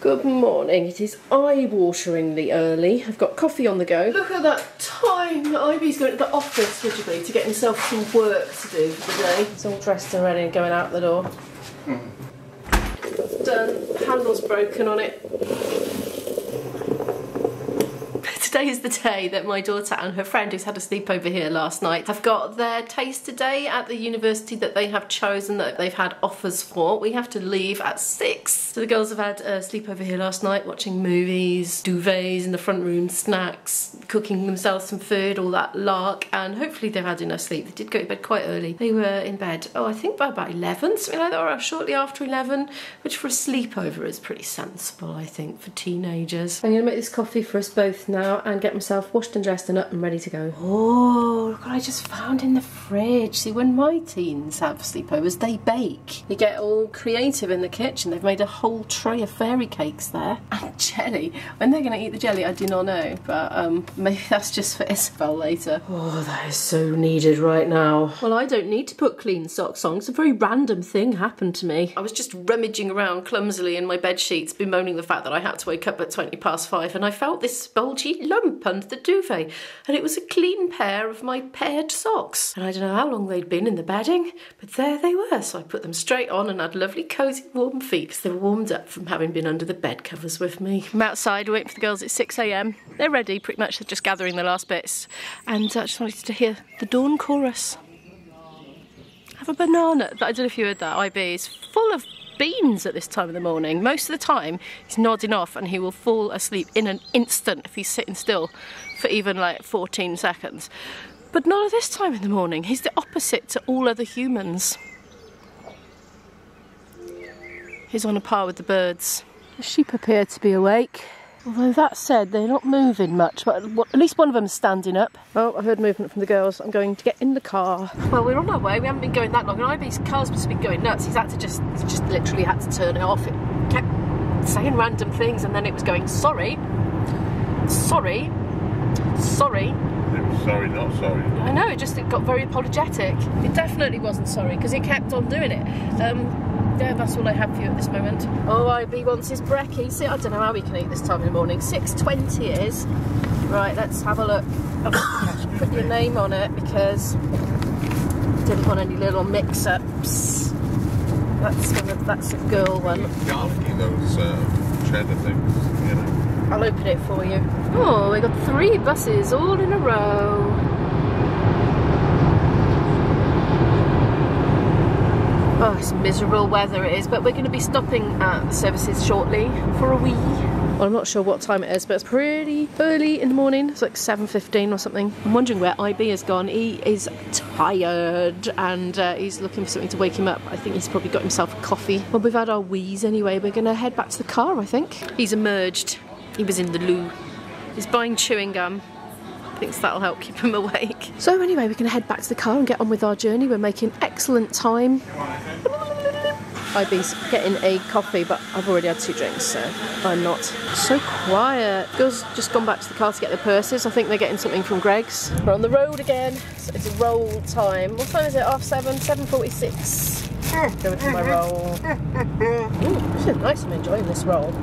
Good morning. It is eye-wateringly early. I've got coffee on the go. Look at that time. Ivy's going to the office, would you be, to get himself some work to do for the day. He's all dressed and ready and going out the door. Done. Handle's broken on it. Today is the day that my daughter and her friend, who's had a sleepover here last night, have got their taster day at the university that they have chosen, that they've had offers for. We have to leave at 6. So the girls have had a sleepover here last night, watching movies, duvets in the front room, snacks, cooking themselves some food, all that lark, and hopefully they've had enough sleep. They did go to bed quite early. They were in bed, I think by about 11, something like that, or shortly after 11, which for a sleepover is pretty sensible, I think, for teenagers. I'm going to make this coffee for us both now and get myself washed and dressed and up and ready to go. Oh, look what I just found in the fridge. See, when my teens have sleepovers, they bake. They get all creative in the kitchen. They've made a whole tray of fairy cakes there. And jelly. When they're going to eat the jelly, I do not know. But maybe that's just for Isabel later. Oh, that is so needed right now. Well, I don't need to put clean socks on. It's a very random thing happened to me. I was just rummaging around clumsily in my bed sheets, bemoaning the fact that I had to wake up at 5:20, and I felt this bulgy lump under the duvet, and it was a clean pair of my paired socks, and I don't know how long they'd been in the bedding, but there they were. So I put them straight on and had lovely cosy warm feet because they were warmed up from having been under the bed covers with me. I'm outside waiting for the girls at 6 AM. They're ready pretty much, they're just gathering the last bits, and I just wanted to hear the dawn chorus. Have a banana. I don't know if you heard that. IB is full of beans at this time of the morning. Most of the time he's nodding off and he will fall asleep in an instant if he's sitting still for even like 14 seconds. But not at this time in the morning. He's the opposite to all other humans. He's on a par with the birds. The sheep appear to be awake. Although that said, they're not moving much, but at least one of them's standing up. Oh, I heard movement from the girls. I'm going to get in the car. Well, we're on our way. We haven't been going that long, and IB's car's just been going nuts. He's just literally had to turn it off. It kept saying random things, and then it was going, sorry, sorry, sorry. It was sorry, not sorry. I know, it got very apologetic. It definitely wasn't sorry, because it kept on doing it. Yeah, that's all I have for you at this moment. Oh, IB wants his brekkie. See, I don't know how he can eat this time in the morning. 6:20 it is. Right, let's have a look. Put your name on it because I didn't want any little mix-ups. That's a girl one. Garlicky, those cheddar things, you know. I'll open it for you. Oh, we got 3 buses all in a row. Oh, it's miserable weather it is, but we're going to be stopping at the services shortly for a wee. Well, I'm not sure what time it is, but it's pretty early in the morning. It's like 7:15 or something. I'm wondering where IB has gone. He is tired and he's looking for something to wake him up. I think he's probably got himself a coffee. Well, we've had our wheeze anyway. We're going to head back to the car, I think. He's emerged. He was in the loo. He's buying chewing gum. Thinks that'll help keep him awake. So anyway, we're going to head back to the car and get on with our journey. We're making excellent time. IB's getting a coffee, but I've already had 2 drinks, so I'm not. So quiet. Girls just gone back to the car to get their purses. I think they're getting something from Greg's. We're on the road again. So it's a roll time. What time is it? 7:30? 7:46. Going to my roll. Ooh, this is nice. I'm enjoying this roll.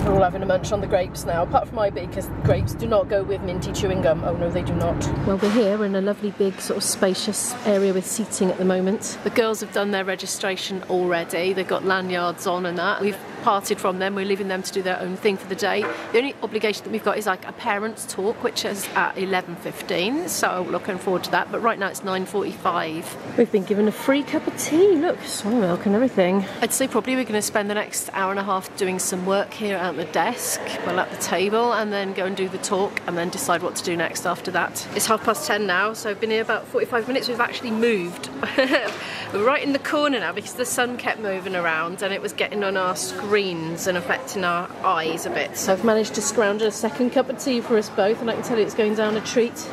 We're all having a munch on the grapes now, apart from IB, because grapes do not go with minty chewing gum. Oh no, they do not. Well, we're here. We're in a lovely big sort of spacious area with seating at the moment. The girls have done their registration already. They've got lanyards on and that. We've parted from them. We're leaving them to do their own thing for the day. The only obligation that we've got is like a parents' talk, which is at 11:15. So looking forward to that. But right now it's 9:45. We've been given a free cup of tea. Look, soy milk and everything. I'd say probably we're going to spend the next hour and a half doing some work here at the desk, well at the table, and then go and do the talk and then decide what to do next after that. It's 10:30 now, so I've been here about 45 minutes. We've actually moved. We're right in the corner now because the sun kept moving around and it was getting on our screens and affecting our eyes a bit. So I've managed to scrounge a second cup of tea for us both, and I can tell you it's going down a treat.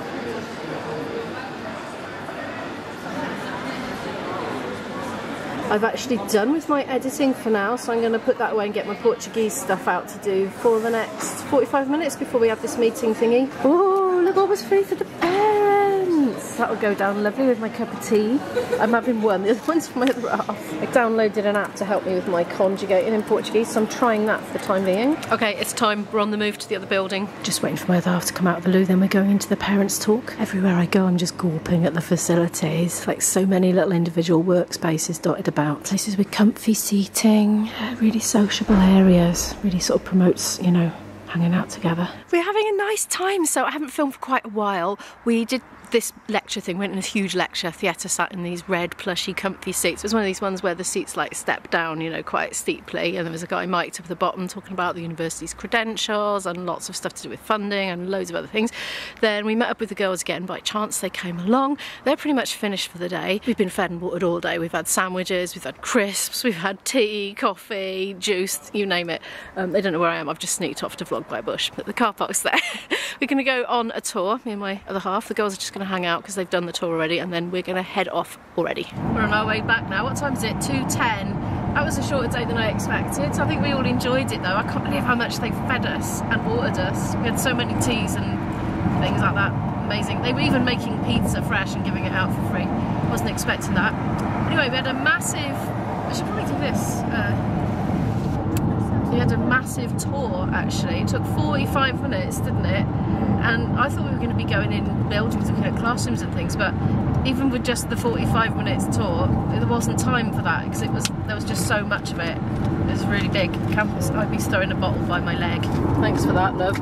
I've actually done with my editing for now, so I'm going to put that away and get my Portuguese stuff out to do for the next 45 minutes before we have this meeting thingy. Oh, look what was free for the parents! that'll go down lovely with my cup of tea. I'm having one, the other one's for my other half. I downloaded an app to help me with my conjugating in Portuguese, so I'm trying that for the time being. Okay, it's time. We're on the move to the other building. Just waiting for my other half to come out of the loo, then we're going into the parents' talk. Everywhere I go, I'm just gawping at the facilities. Like so many little individual workspaces dotted about. Places with comfy seating, really sociable areas. Really sort of promotes, you know, hanging out together. We're having a nice time, so I haven't filmed for quite a while. We did this lecture thing, went in a huge lecture theatre, sat in these red plushy comfy seats. It was one of these ones where the seats like step down, you know, quite steeply, and there was a guy mic'd up at the bottom talking about the university's credentials and lots of stuff to do with funding and loads of other things. Then we met up with the girls again by chance. They came along. They're pretty much finished for the day. We've been fed and watered all day. We've had sandwiches, we've had crisps, we've had tea, coffee, juice, you name it. They don't know where I am. I've just sneaked off to vlog by a bush, but the car park's there. We're going to go on a tour, me and my other half. The girls are just going to hang out because they've done the tour already, and then we're going to head off already. We're on our way back now. What time is it? 2:10. That was a shorter day than I expected, so I think we all enjoyed it though. I can't believe how much they fed us and watered us. We had so many teas and things like that. Amazing. They were even making pizza fresh and giving it out for free. Wasn't expecting that. Anyway, we had a massive... I should probably do this. We had a massive tour actually. It took 45 minutes, didn't it? And I thought we were going to be going in buildings, looking at classrooms and things, but even with just the 45 minutes tour, there wasn't time for that because there was just so much of it. It was really big campus. I'd be throwing a bottle by my leg. Thanks for that, love.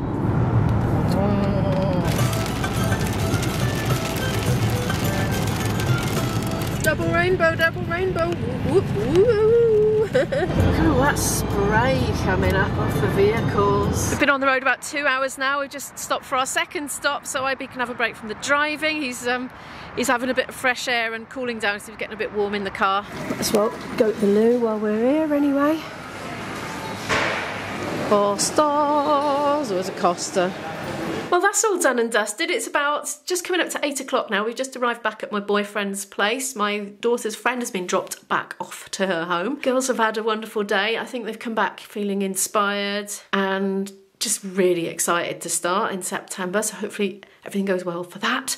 Double rainbow, double rainbow. Woo, woo, woo. Look at all that spray coming up off the vehicles. We've been on the road about 2 hours now. We've just stopped for our second stop so IB can have a break from the driving. He's having a bit of fresh air and cooling down, so he's getting a bit warm in the car. Might as well go to the loo while we're here anyway. 4 stars. Or was a Costa. Well, that's all done and dusted. It's about just coming up to 8 o'clock now. We've just arrived back at my boyfriend's place. My daughter's friend has been dropped back off to her home. Girls have had a wonderful day. I think they've come back feeling inspired and just really excited to start in September. So hopefully everything goes well for that.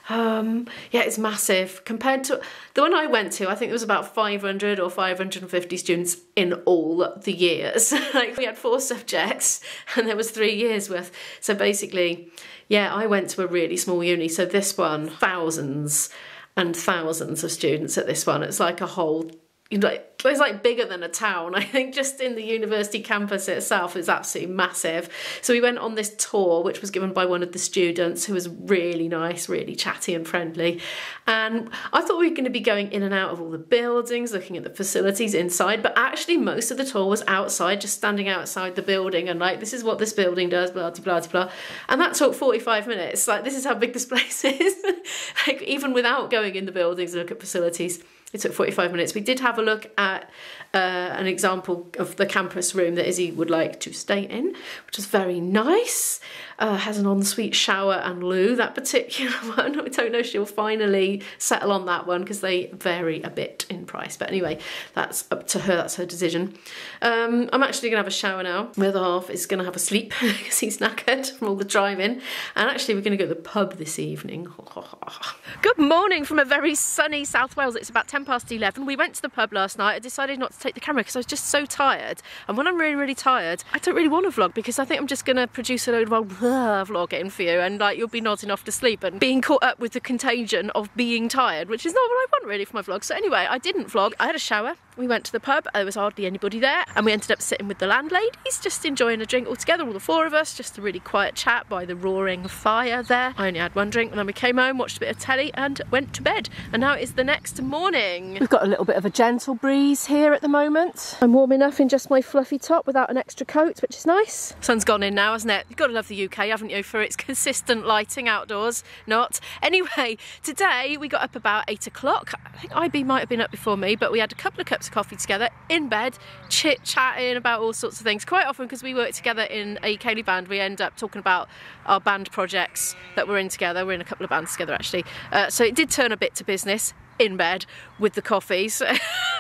Yeah, it's massive. Compared to the one I went to, I think there was about 500 or 550 students in all the years. Like we had 4 subjects and there was 3 years worth. So basically, yeah, I went to a really small uni. So this one, thousands and thousands of students at this one. It's like a whole... It's like bigger than a town. I think just in the university campus itself is absolutely massive. So we went on this tour, which was given by one of the students who was really nice, really chatty and friendly. And I thought we were going to be going in and out of all the buildings, looking at the facilities inside, but actually most of the tour was outside, just standing outside the building and like, this is what this building does, blah, blah, blah, blah. And that took 45 minutes. Like, this is how big this place is. Like, even without going in the buildings and look at facilities, it took 45 minutes. We did have a look at an example of the campus room that Izzy would like to stay in, which is very nice. Has an ensuite shower and loo, that particular one. I don't know if she'll finally settle on that one because they vary a bit in price. But anyway, that's up to her, that's her decision. I'm actually going to have a shower now. My other half is going to have a sleep because he's knackered from all the driving. And actually we're going to go to the pub this evening. Good morning from a very sunny South Wales. It's about 11:10. We went to the pub last night. I decided not to take the camera because I was just so tired. And when I'm really, really tired, I don't really want to vlog because I think I'm just going to produce a load of old vlogging for you and like you'll be nodding off to sleep and being caught up with the contagion of being tired, which is not what I want really for my vlog. So anyway, I didn't vlog. I had a shower. We went to the pub. There was hardly anybody there and we ended up sitting with the landladies, just enjoying a drink all together, all the 4 of us, just a really quiet chat by the roaring fire there. I only had 1 drink and then we came home, watched a bit of telly and went to bed. And now it is the next morning. We've got a little bit of a gentle breeze here at the moment. I'm warm enough in just my fluffy top without an extra coat, which is nice. Sun's gone in now, hasn't it? You've got to love the UK, haven't you, for its consistent lighting outdoors. Not. Anyway, today we got up about 8 o'clock. I think IB might have been up before me, but we had a couple of cups of coffee together in bed, chit-chatting about all sorts of things. Quite often, because we work together in a Ceilidh band, we end up talking about our band projects that we're in together. We're in a couple of bands together, actually. So it did turn a bit to business. in bed with the coffees.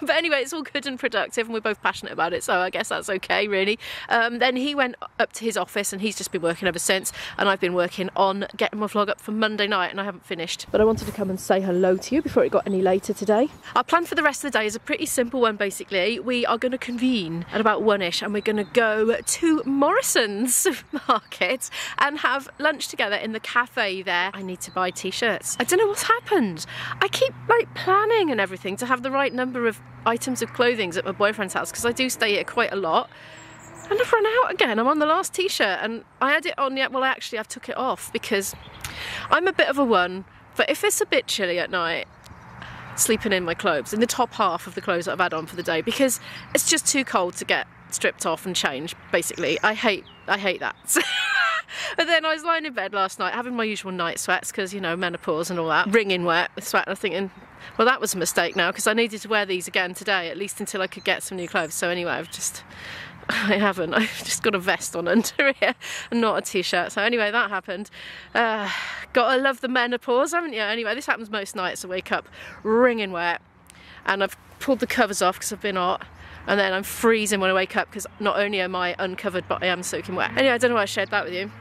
But anyway, it's all good and productive and we're both passionate about it, so I guess that's okay really. Then he went up to his office and he's just been working ever since, and I've been working on getting my vlog up for Monday night and I haven't finished. But I wanted to come and say hello to you before it got any later today. Our plan for the rest of the day is a pretty simple one basically. We are going to convene at about 1ish and we're going to go to Morrison's supermarket and have lunch together in the cafe there. I need to buy t-shirts. I don't know what's happened. I keep like planning and everything to have the right number of items of clothing at my boyfriend's house because I do stay here quite a lot, and I've run out again. I'm on the last t-shirt and I had it on yet. Well, actually I've took it off because I'm a bit of a one, but if it's a bit chilly at night, sleeping in my clothes, in the top half of the clothes that I've had on for the day, because it's just too cold to get stripped off and change basically. I hate that. But then I was lying in bed last night having my usual night sweats because, you know, menopause and all that, wringing wet with sweat, and I'm thinking, well, that was a mistake now because I needed to wear these again today, at least until I could get some new clothes. So anyway, I've just got a vest on under here and not a t-shirt. So anyway, that happened. Gotta love the menopause, haven't you? Anyway, this happens most nights. I wake up wringing wet and I've pulled the covers off because I've been hot. And then I'm freezing when I wake up because not only am I uncovered, but I am soaking wet. Anyway, I don't know why I shared that with you.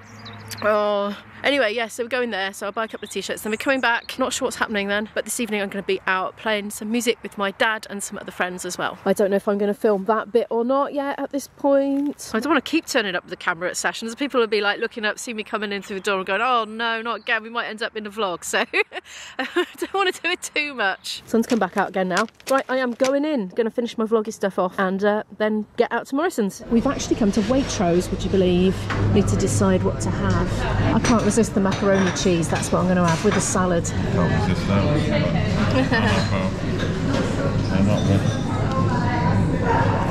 Oh, anyway, yeah, so we're going there, so I'll buy a couple of t-shirts, then we're coming back. Not sure what's happening then, but this evening I'm going to be out playing some music with my dad and some other friends as well. I don't know if I'm going to film that bit or not yet at this point. I don't want to keep turning up the camera at sessions. People will be like looking up, see me coming in through the door and going, oh no, not again, we might end up in a vlog, so I don't want to do it too much. Sun's come back out again now. Right, I am going to finish my vloggy stuff off and then get out to Morrison's. We've actually come to Waitrose, would you believe? Need to decide what to have. I can't resist the macaroni cheese, that's what I'm going to have with a salad. Can't resist that. They're not good.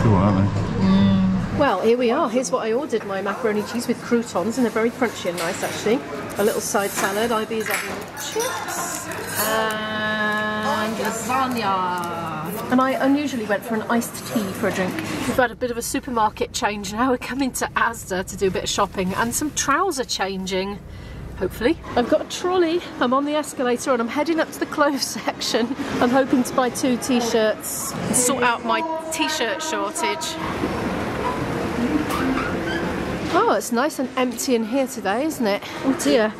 Cool, aren't they? Well, here we are. Here's what I ordered, my macaroni cheese with croutons, and they're very crunchy and nice actually. A little side salad, IB is having chips and lasagna. And I unusually went for an iced tea for a drink. We've had a bit of a supermarket change now. We're coming to Asda to do a bit of shopping and some trouser changing, hopefully. I've got a trolley, I'm on the escalator and I'm heading up to the clothes section. I'm hoping to buy 2 t-shirts and sort out my t-shirt shortage. Oh, it's nice and empty in here today, isn't it? Oh dear.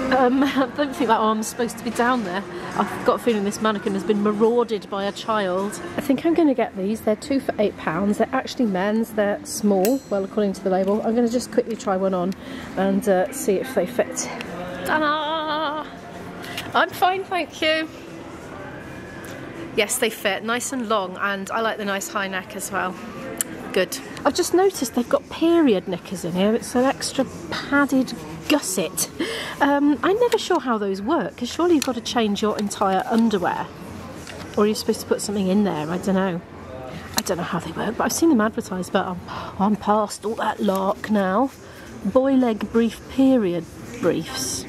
I don't think that arm's supposed to be down there. I've got a feeling this mannequin has been marauded by a child. I think I'm going to get these. They're 2 for £8. They're actually men's. They're small, well, according to the label. I'm going to just quickly try one on and see if they fit. Ta-da! I'm fine, thank you. Yes, they fit. Nice and long, and I like the nice high neck as well. Good. I've just noticed they've got period knickers in here. It's an extra padded gusset. I'm never sure how those work, because surely you've got to change your entire underwear. Or you're supposed to put something in there, I don't know. I don't know how they work, but I've seen them advertised, but I'm past all that lark now. Boy leg brief period briefs.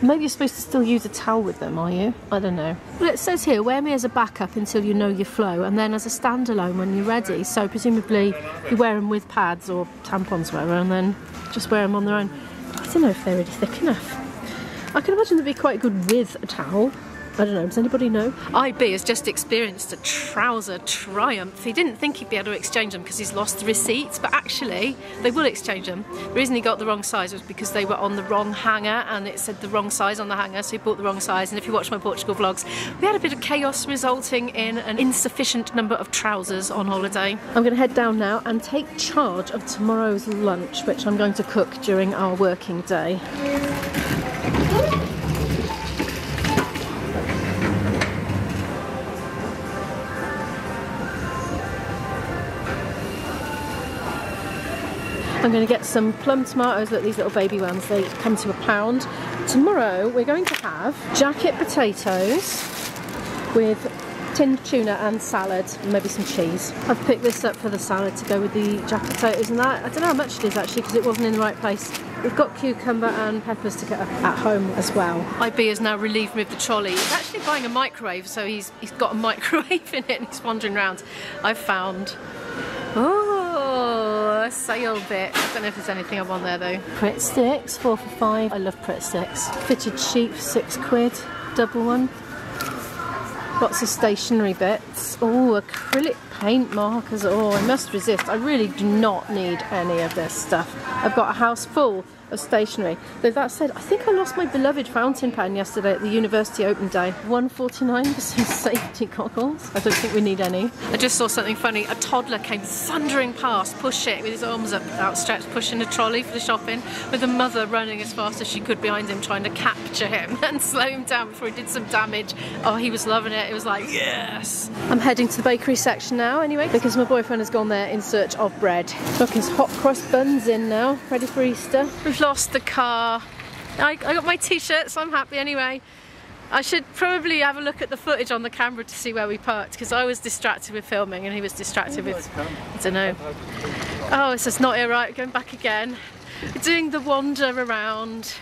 Maybe you're supposed to still use a towel with them, are you? I don't know. Well, it says here, wear me as a backup until you know your flow, and then as a standalone when you're ready. So presumably you wear them with pads or tampons, whatever, and then just wear them on their own. I don't know if they're really thick enough. I can imagine they'd be quite good with a towel. I don't know, does anybody know? IB has just experienced a trouser triumph. He didn't think he'd be able to exchange them because he's lost the receipts, but actually they will exchange them. The reason he got the wrong size was because they were on the wrong hanger and it said the wrong size on the hanger, so he bought the wrong size. And if you watch my Portugal vlogs, we had a bit of chaos resulting in an insufficient number of trousers on holiday. I'm going to head down now and take charge of tomorrow's lunch, which I'm going to cook during our working day. I'm going to get some plum tomatoes, look, these little baby ones, they come to £1. Tomorrow we're going to have jacket potatoes with tinned tuna and salad and maybe some cheese. I've picked this up for the salad to go with the jacket potatoes and that. I don't know how much it is actually because it wasn't in the right place. We've got cucumber and peppers to get at home as well. IB has now relieved me of the trolley. He's actually buying a microwave, so he's got a microwave in it and he's wandering around. I've found... Oh, a sale bit. I don't know if there's anything up on there though. Prit sticks, 4 for £5. I love Prit sticks. Fitted sheep, £6. Double one. Lots of stationery bits. Oh, acrylic paint markers. Oh, I must resist. I really do not need any of this stuff. I've got a house full of stationery. Though that said, I think I lost my beloved fountain pen yesterday at the university open day. $1.49 for some safety goggles. I don't think we need any. I just saw something funny. A toddler came thundering past, pushing with his arms up outstretched, pushing a trolley for the shopping, with a mother running as fast as she could behind him, trying to capture him and slow him down before he did some damage. Oh, he was loving it. It was like, yes. I'm heading to the bakery section now anyway, because my boyfriend has gone there in search of bread. Look, his hot crust buns in now, ready for Easter. We've lost the car. I got my t-shirt, so I'm happy anyway. I should probably have a look at the footage on the camera to see where we parked, because I was distracted with filming and he was distracted with, I don't know. Oh, it's just not here, right? Going back again. We're doing the wander around.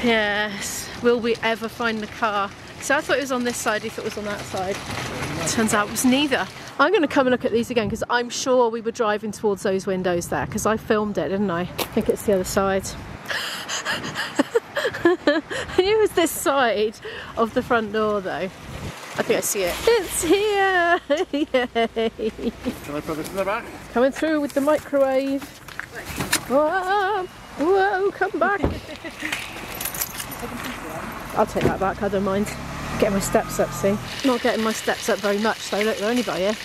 Yes. Will we ever find the car? So I thought it was on this side, he thought it was on that side. Turns out it was neither. I'm going to come and look at these again, because I'm sure we were driving towards those windows there, because I filmed it, didn't I? I think it's the other side. I knew it was this side of the front door though. I think I see it. It's here! Yay! Can I put this in the back? Coming through with the microwave. Whoa, whoa, come back! I'll take that back, I don't mind. Getting my steps up, see? Not getting my steps up very much though, look, they're only by here.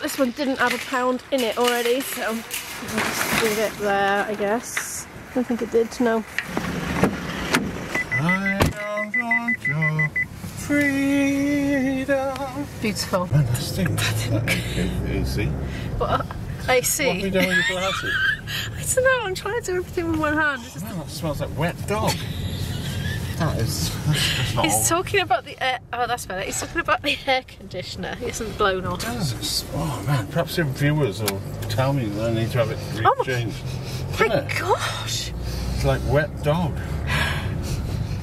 This one didn't have a pound in it already, so I'll just leave it there, I guess. I don't think it did, no. I don't want your freedom. Beautiful. Man, that stinks. That AC. What? AC? What have you done with your glasses? I don't know, I'm trying to do everything with one hand. Oh, man, that smells like wet dog. That's not He's talking about the air. Oh, that's better. He's talking about the air conditioner. He hasn't blown off. Oh man, perhaps your viewers will tell me that I need to have it changed. Oh my gosh! It's like wet dog.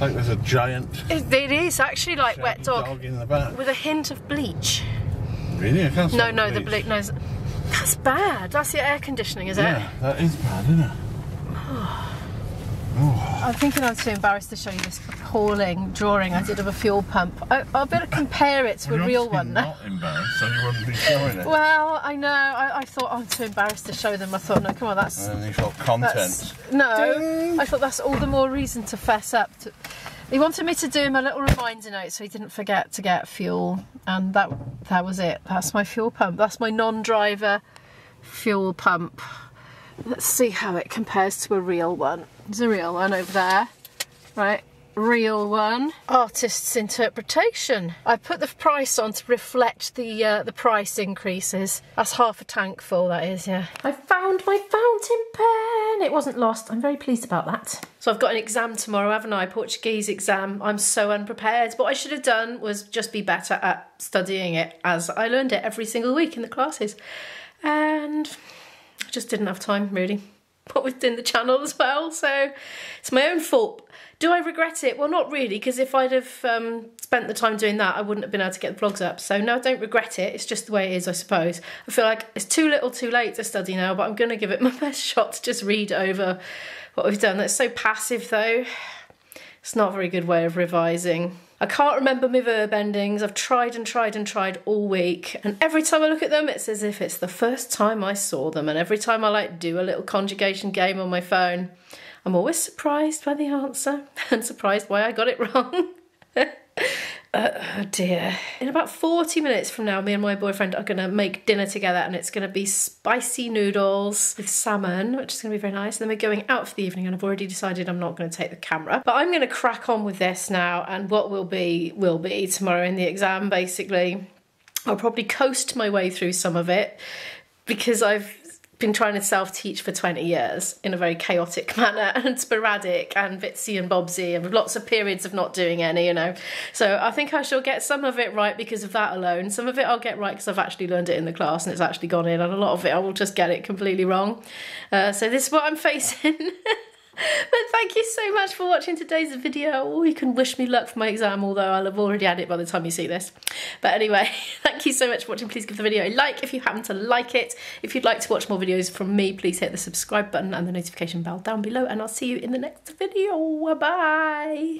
Like there's a giant. It is actually like wet dog in the back with a hint of bleach. Really? I can't. No, no, the bleach. No, that's bad. That's the air conditioning, is it? Yeah, that is bad, isn't it? I'm thinking I'm too embarrassed to show you this appalling drawing I did of a fuel pump. I'll better compare it to a real one. Not embarrassed, so you wouldn't be showing it. Well, I know. I thought I'm too embarrassed to show them. I thought, no, come on, that's. And you thought content. No, Ding. I thought that's all the more reason to fess up. He wanted me to do him a little reminder note so he didn't forget to get fuel, and that was it. That's my fuel pump. That's my non-driver fuel pump. Let's see how it compares to a real one. There's a real one over there, right? Real one. Artist's interpretation. I put the price on to reflect the price increases. That's half a tank full, that is, yeah. I found my fountain pen. It wasn't lost. I'm very pleased about that. So I've got an exam tomorrow, haven't I? Portuguese exam. I'm so unprepared. What I should have done was just be better at studying it, as I learned it every single week in the classes. And I just didn't have time, really. What within the channel as well, so it's my own fault. Do I regret it? Well, not really, because if I'd have spent the time doing that, I wouldn't have been able to get the vlogs up. So no, I don't regret it. It's just the way it is, I suppose. I feel like it's too little too late to study now, but I'm going to give it my best shot to just read over what we've done. That's so passive though. It's not a very good way of revising. I can't remember my verb endings. I've tried and tried and tried all week, and every time I look at them it's as if it's the first time I saw them, and every time I like do a little conjugation game on my phone, I'm always surprised by the answer and surprised why I got it wrong. Oh dear. In about 40 minutes from now, me and my boyfriend are going to make dinner together, and it's going to be spicy noodles with salmon, which is going to be very nice. And then we're going out for the evening, and I've already decided I'm not going to take the camera. But I'm going to crack on with this now, and what will be tomorrow in the exam, basically. I'll probably coast my way through some of it, because I've been trying to self-teach for 20 years in a very chaotic manner and sporadic and bitsy and bobsy, and with lots of periods of not doing any, you know. So I think I shall get some of it right because of that alone. Some of it I'll get right because I've actually learned it in the class and it's actually gone in, and a lot of it I will just get it completely wrong. So this is what I'm facing. But thank you so much for watching today's video. Or you can wish me luck for my exam, although I'll have already had it by the time you see this. But anyway, thank you so much for watching. Please give the video a like if you happen to like it. If you'd like to watch more videos from me, please hit the subscribe button and the notification bell down below, and I'll see you in the next video. Bye.